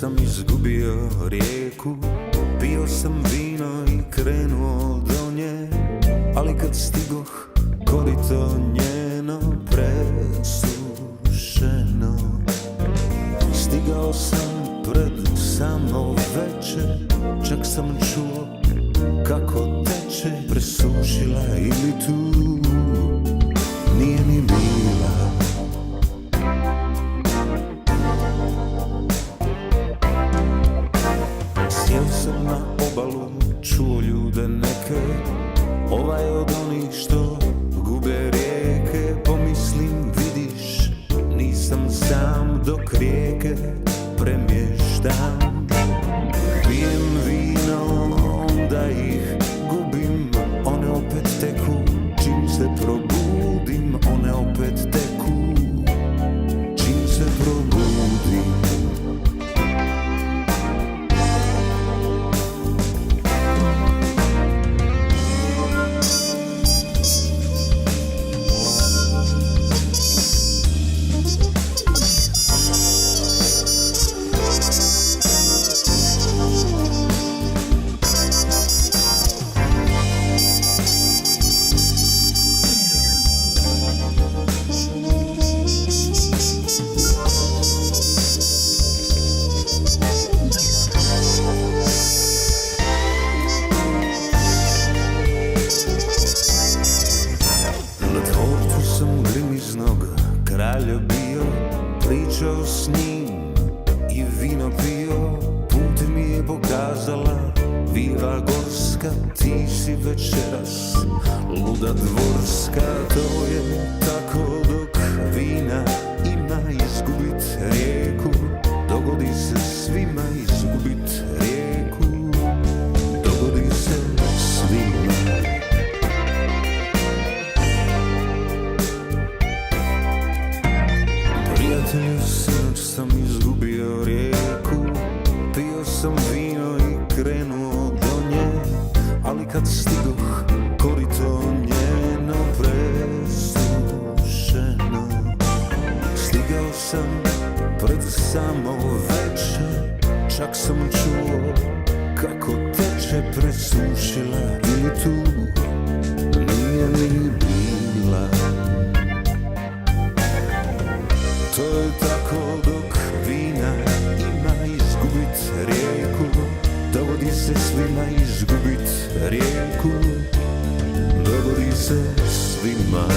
Sam izgubio rijeku, pio sam vino i krenuo do nje, ali kad stigoh korito njeno presušeno. Stigao sam pred samo veče, čak sam čuo kako teče, presušila ili tu nije ni bila. Sjel sam na obalu, čuo ljude neke, ovaj od onih što gube rijeke. Pomislim, vidiš, nisam sam dok rijeke premještam. Pijem vino, onda ih gubim, one opet teku. Čim se probudim, one opet teku. Čim se probudim. Kralja bio, pričao s njim i vino pio. Put mi je pokazala Vila Gorska, ti si večeras luda dvorska. To je tako dok vina ima, izgubit rijeku. Dogodi se svima izgubit rijeku. Dogodi se svima. Prijatelju, sinoć sam izgubio rijeku, pio sam vino i krenuo do nje, ali kad stigoh korito njeno presušeno. Stigao sam pred samo veče, čak sam čuo kako teče, presušila ili tu nije ni bila. To je tako dok vina ima, izgubit rijeku. Dogodi se svima izgubit rijeku. Dogodi se svima.